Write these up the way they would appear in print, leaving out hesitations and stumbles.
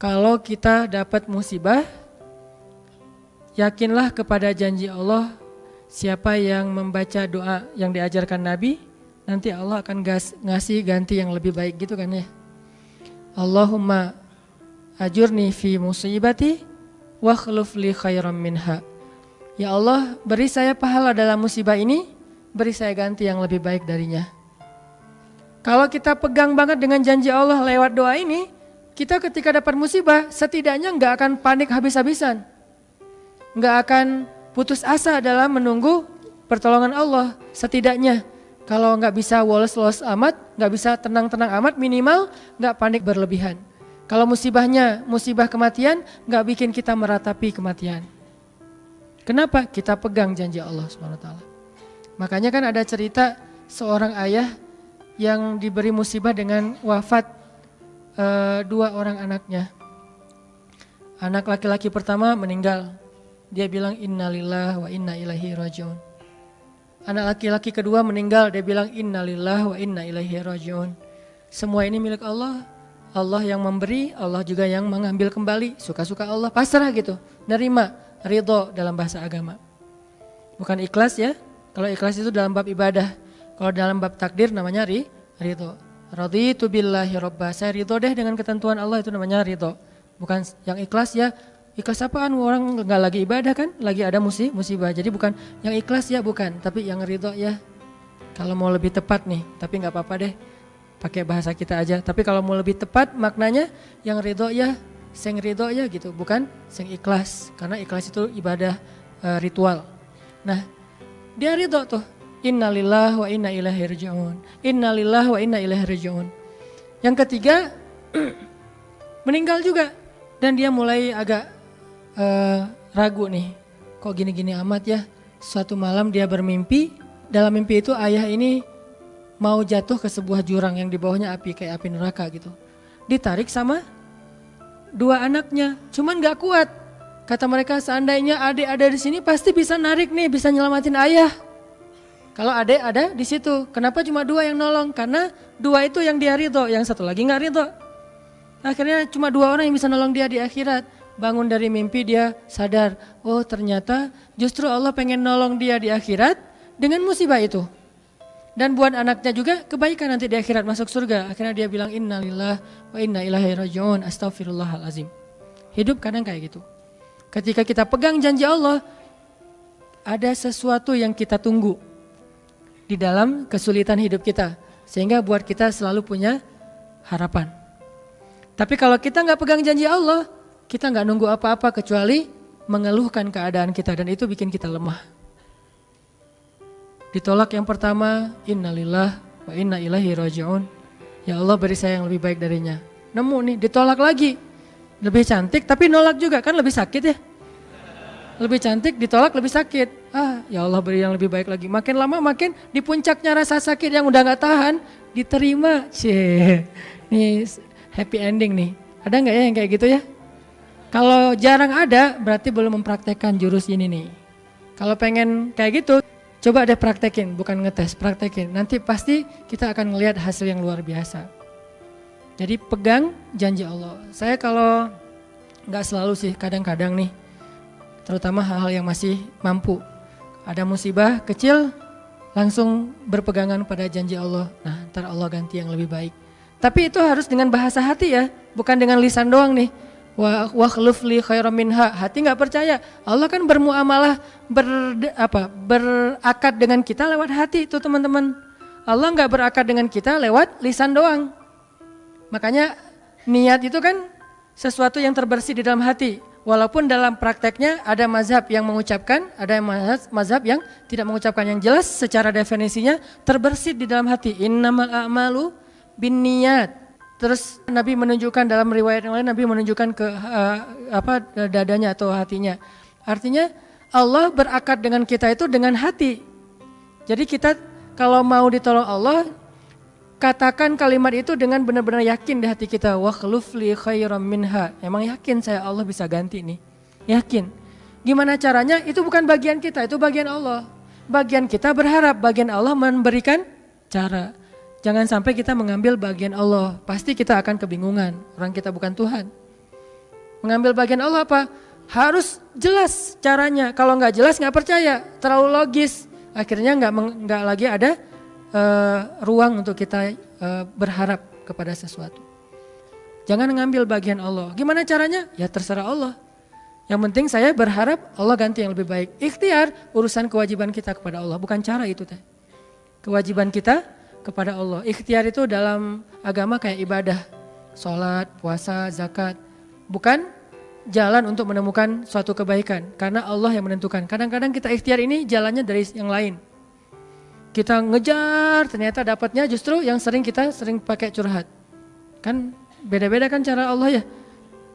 kalau kita dapat musibah, yakinlah kepada janji Allah, siapa yang membaca doa yang diajarkan Nabi, nanti Allah akan ngasih ganti yang lebih baik gitu kan ya. Allahumma ajurni fi musibati wa khluf li khairam minha. Ya Allah, beri saya pahala dalam musibah ini, beri saya ganti yang lebih baik darinya. Kalau kita pegang banget dengan janji Allah lewat doa ini, kita ketika dapat musibah setidaknya nggak akan panik habis-habisan. Nggak akan putus asa dalam menunggu pertolongan Allah. Setidaknya kalau nggak bisa woles-woles amat, nggak bisa tenang-tenang amat, minimal nggak panik berlebihan. Kalau musibahnya musibah kematian, nggak bikin kita meratapi kematian. Kenapa? Kita pegang janji Allah SWT. Makanya kan ada cerita seorang ayah yang diberi musibah dengan wafat 2 orang anaknya. Anak laki-laki pertama meninggal. Dia bilang innalillahi wa inna ilaihi rajiun. Anak laki-laki kedua meninggal, dia bilang innalillahi wa inna ilaihi rajiun. Semua ini milik Allah. Allah yang memberi, Allah juga yang mengambil kembali. Suka-suka Allah, pasrah gitu. Nerima, ridho dalam bahasa agama. Bukan ikhlas ya. Kalau ikhlas itu dalam bab ibadah. Kalau dalam bab takdir namanya ridho. Raditu billahi robba. Saya ridho deh dengan ketentuan Allah, itu namanya ridho. Bukan yang ikhlas ya. Ikhlas apaan? Orang nggak lagi ibadah kan, lagi ada musibah. Jadi bukan yang ikhlas ya, bukan. Tapi yang ridho ya. Kalau mau lebih tepat nih, tapi nggak apa-apa deh, pakai bahasa kita aja. Tapi kalau mau lebih tepat maknanya yang ridho ya, sing ridho ya gitu, bukan sing ikhlas. Karena ikhlas itu ibadah ritual. Nah, dia ridho tuh. Innalillahi wa inna ilaihi raji'un. Innalillahi wa inna ilaihi raji'un. Yang ketiga meninggal juga, dan dia mulai agak ragu nih, kok gini-gini amat ya. Suatu malam dia bermimpi, dalam mimpi itu ayah ini mau jatuh ke sebuah jurang yang di bawahnya api, kayak api neraka gitu. Ditarik sama 2 anaknya, cuman gak kuat. Kata mereka, seandainya adik ada di sini pasti bisa narik nih, bisa nyelamatin ayah. Kalau adik ada di situ, kenapa cuma 2 yang nolong? Karena 2 itu yang dia ridho, yang satu lagi gak ridho. Akhirnya cuma 2 orang yang bisa nolong dia di akhirat. Bangun dari mimpi dia sadar, oh ternyata justru Allah pengen nolong dia di akhirat dengan musibah itu. Dan buat anaknya juga kebaikan nanti di akhirat masuk surga. Akhirnya dia bilang innalillahi wa inna ilaihi raji'un, astaghfirullahalazim. Hidup kadang kayak gitu. Ketika kita pegang janji Allah, ada sesuatu yang kita tunggu di dalam kesulitan hidup kita. Sehingga buat kita selalu punya harapan. Tapi kalau kita nggak pegang janji Allah, kita nggak nunggu apa-apa kecuali mengeluhkan keadaan kita, dan itu bikin kita lemah. Ditolak yang pertama, innalillahi wa inna ilaihi raji'un. Ya Allah, beri saya yang lebih baik darinya. Nemu nih, ditolak lagi. Lebih cantik tapi nolak juga, kan lebih sakit ya. Lebih cantik ditolak lebih sakit. Ya Allah, beri yang lebih baik lagi. Makin lama makin di puncaknya rasa sakit yang udah nggak tahan, diterima. Nih happy ending nih. Ada nggak ya yang kayak gitu ya? Kalau jarang ada, berarti belum mempraktekkan jurus ini nih. Kalau pengen kayak gitu, coba deh praktekin, bukan ngetes, praktekin. Nanti pasti kita akan ngelihat hasil yang luar biasa. Jadi pegang janji Allah. Saya kalau nggak selalu sih, kadang-kadang nih, terutama hal-hal yang masih mampu. Ada musibah kecil, langsung berpegangan pada janji Allah. Nah, ntar Allah ganti yang lebih baik. Tapi itu harus dengan bahasa hati ya, bukan dengan lisan doang nih. Wa khluf li khairam minha. Hati nggak percaya. Allah kan bermuamalah, berakad dengan kita lewat hati itu teman-teman. Allah nggak berakad dengan kita lewat lisan doang. Makanya niat itu kan sesuatu yang terbersih di dalam hati. Walaupun dalam prakteknya ada mazhab yang mengucapkan, ada mazhab yang tidak mengucapkan. Yang jelas secara definisinya terbersih di dalam hati. Innamal a'malu binniyat. Terus Nabi menunjukkan dalam riwayat yang lain, Nabi menunjukkan ke dadanya atau hatinya. Artinya Allah berakad dengan kita itu dengan hati. Jadi kita kalau mau ditolong Allah, katakan kalimat itu dengan benar-benar yakin di hati kita. Wa khluf li khairam minha. Emang yakin saya Allah bisa ganti nih. Yakin. Gimana caranya? Itu bukan bagian kita, itu bagian Allah. Bagian kita berharap, bagian Allah memberikan cara. Jangan sampai kita mengambil bagian Allah, pasti kita akan kebingungan, orang kita bukan Tuhan. Mengambil bagian Allah apa? Harus jelas caranya. Kalau nggak jelas nggak percaya, terlalu logis. Akhirnya nggak lagi ada ruang untuk kita berharap kepada sesuatu. Jangan ngambil bagian Allah. Gimana caranya? Ya terserah Allah. Yang penting saya berharap Allah ganti yang lebih baik. Ikhtiar urusan kewajiban kita kepada Allah, bukan cara itu teh. Kewajiban kita kepada Allah. Ikhtiar itu dalam agama kayak ibadah, sholat, puasa, zakat. Bukan jalan untuk menemukan suatu kebaikan, karena Allah yang menentukan. Kadang-kadang kita ikhtiar ini jalannya dari yang lain. Kita ngejar, ternyata dapatnya justru yang kita sering pakai curhat. Kan beda-beda kan cara Allah ya.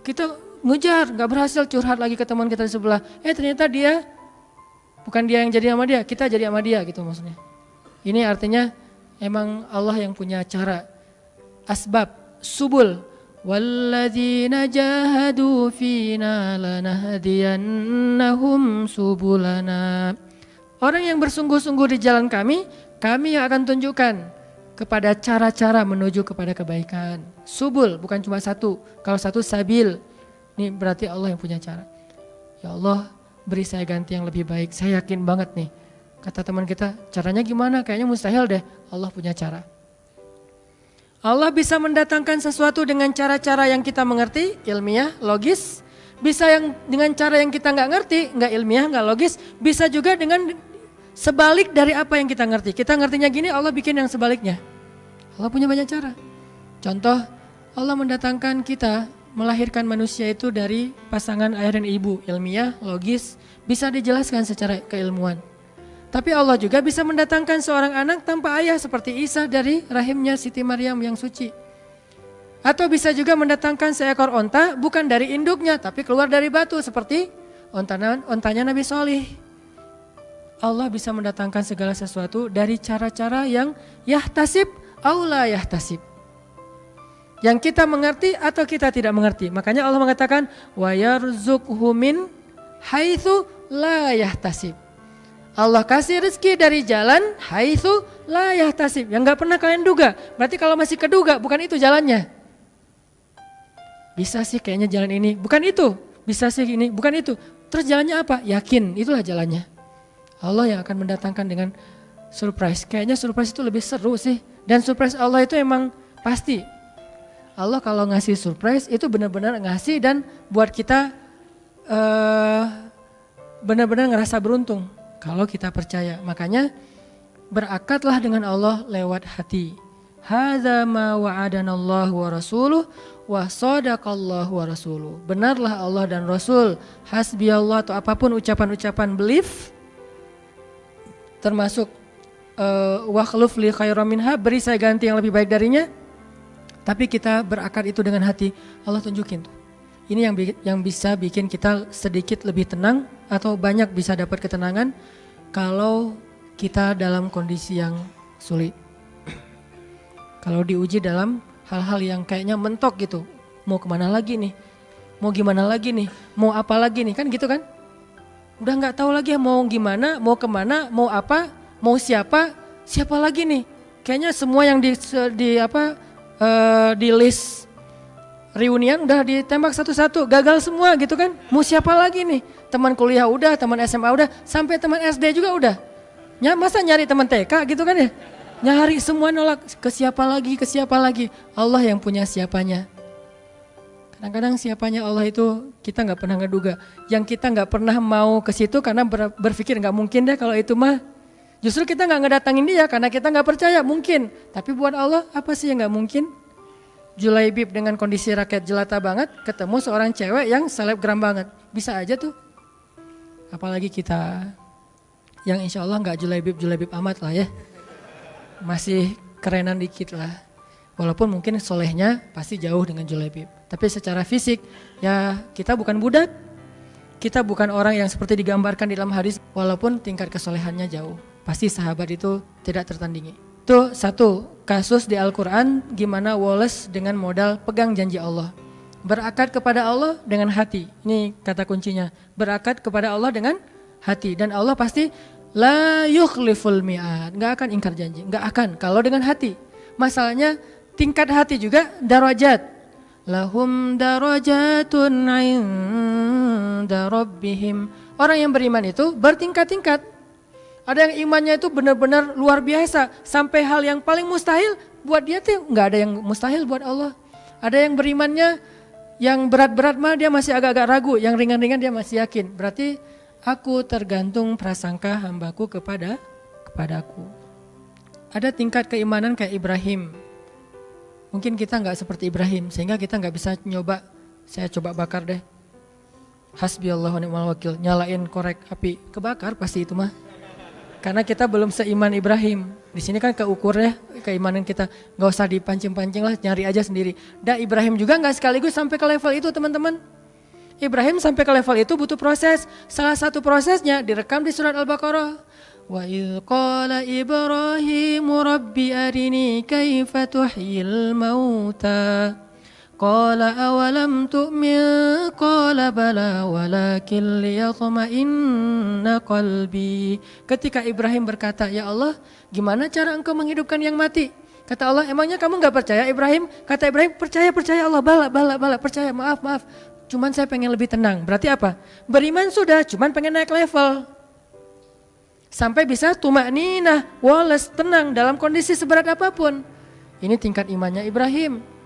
Kita ngejar, gak berhasil, curhat lagi ke teman kita di sebelah. Ternyata dia, bukan dia yang jadi sama dia, kita jadi sama dia gitu maksudnya. Ini artinya emang Allah yang punya cara. Asbab, subul. Walladzina jahadu fina lanahdiyannahum subulana. Orang yang bersungguh-sungguh di jalan kami yang akan tunjukkan kepada cara-cara menuju kepada kebaikan. Subul bukan cuma satu. Kalau satu sabil, ini berarti Allah yang punya cara. Ya Allah, beri saya ganti yang lebih baik. Saya yakin banget nih. Kata teman kita, caranya gimana? Kayaknya mustahil deh. Allah punya cara. Allah bisa mendatangkan sesuatu dengan cara-cara yang kita mengerti, ilmiah, logis. Bisa yang dengan cara yang kita nggak ngerti, nggak ilmiah, nggak logis. Bisa juga dengan sebalik dari apa yang kita ngerti. Kita ngertinya gini, Allah bikin yang sebaliknya. Allah punya banyak cara. Contoh, Allah mendatangkan kita, melahirkan manusia itu dari pasangan ayah dan ibu. Ilmiah, logis, bisa dijelaskan secara keilmuan. Tapi Allah juga bisa mendatangkan seorang anak tanpa ayah seperti Isa dari rahimnya Siti Maryam yang suci. Atau bisa juga mendatangkan seekor onta bukan dari induknya tapi keluar dari batu seperti ontanya Nabi Sholih. Allah bisa mendatangkan segala sesuatu dari cara-cara yang yahtasib aw la yahtasib. Yang kita mengerti atau kita tidak mengerti. Makanya Allah mengatakan wa yarzuqhu min haitsu la yahtasib. Allah kasih rezeki dari jalan haitsu la yahtasib, yang enggak pernah kalian duga. Berarti kalau masih keduga bukan itu jalannya. Bisa sih kayaknya jalan ini, bukan itu. Bisa sih ini, bukan itu. Terus jalannya apa? Yakin, itulah jalannya. Allah yang akan mendatangkan dengan surprise. Kayaknya surprise itu lebih seru sih. Dan surprise Allah itu emang pasti. Allah kalau ngasih surprise itu benar-benar ngasih dan buat kita benar-benar ngerasa beruntung. Kalau kita percaya, makanya berakatlah dengan Allah lewat hati. Hadza ma wa'adanallahu wa rasuluh wa shadaqallahu wa rasuluh. Benarlah Allah dan Rasul. Hasbiyallah atau apapun ucapan-ucapan belief, termasuk wakhluf li khairam minha, beri saya ganti yang lebih baik darinya. Tapi kita berakad itu dengan hati, Allah tunjukin tuh. Ini yang bisa bikin kita sedikit lebih tenang atau banyak bisa dapat ketenangan kalau kita dalam kondisi yang sulit. Kalau diuji dalam hal-hal yang kayaknya mentok gitu. Mau kemana lagi nih? Mau gimana lagi nih? Mau apa lagi nih? Kan gitu kan? Udah gak tahu lagi mau gimana, mau kemana, mau apa, mau siapa lagi nih? Kayaknya semua yang di list reunian udah ditembak satu-satu, gagal semua gitu kan. Mau siapa lagi nih? Teman kuliah udah, teman SMA udah, sampai teman SD juga udah. Masa nyari teman TK gitu kan ya? Nyari semua nolak, ke siapa lagi? Allah yang punya siapanya. Kadang-kadang siapanya Allah itu kita gak pernah ngeduga. Yang kita gak pernah mau ke situ karena berpikir gak mungkin deh kalau itu mah. Justru kita gak ngedatangin dia karena kita gak percaya mungkin. Tapi buat Allah apa sih yang gak mungkin? Julaibib dengan kondisi rakyat jelata banget ketemu seorang cewek yang selebgram banget. Bisa aja tuh. Apalagi kita yang insya Allah gak Julaibib amat lah ya. Masih kerenan dikit lah. Walaupun mungkin solehnya pasti jauh dengan Julaibib. Tapi secara fisik ya kita bukan budak. Kita bukan orang yang seperti digambarkan di dalam hadis. Walaupun tingkat kesolehannya jauh. Pasti sahabat itu tidak tertandingi. Itu satu kasus di Al-Quran gimana Wallace dengan modal pegang janji Allah. Berakad kepada Allah dengan hati. Ini kata kuncinya. Berakad kepada Allah dengan hati. Dan Allah pasti la yukhliful mi'ad. Gak akan ingkar janji. Gak akan kalau dengan hati. Masalahnya tingkat hati juga darajat. lahum darajatun 'inda rabbihim. Orang yang beriman itu bertingkat-tingkat. Ada yang imannya itu benar-benar luar biasa, sampai hal yang paling mustahil buat dia tuh nggak ada yang mustahil buat Allah. Ada yang berimannya yang berat-berat mah dia masih agak-agak ragu, yang ringan-ringan dia masih yakin. Berarti aku tergantung prasangka hambaku kepadaku. Ada tingkat keimanan kayak Ibrahim. Mungkin kita nggak seperti Ibrahim, sehingga kita nggak bisa nyoba, saya coba bakar deh. Hasbiyallahu wa ni'mal wakil, nyalain korek api, kebakar pasti itu mah. Karena kita belum seiman Ibrahim. Di sini kan keukur ya keimanan kita, nggak usah dipancing-pancing lah, nyari aja sendiri. Dan Ibrahim juga nggak sekaligus sampai ke level itu teman-teman. Ibrahim sampai ke level itu butuh proses. Salah satu prosesnya direkam di surat Al-Baqarah. Wa idh qala Ibrahimu rabbi arini kaifa tuhyil mauta. Qala awalam tu'min qala bala walakin liyatma'inna qalbi. Ketika Ibrahim berkata, ya Allah, gimana cara engkau menghidupkan yang mati? Kata Allah, emangnya kamu gak percaya Ibrahim? Kata Ibrahim, percaya Allah, bala, percaya, maaf. Cuman saya pengen lebih tenang. Berarti apa? Beriman sudah, cuman pengen naik level. Sampai bisa tumakninah, walas, tenang dalam kondisi seberat apapun. Ini tingkat imannya Ibrahim.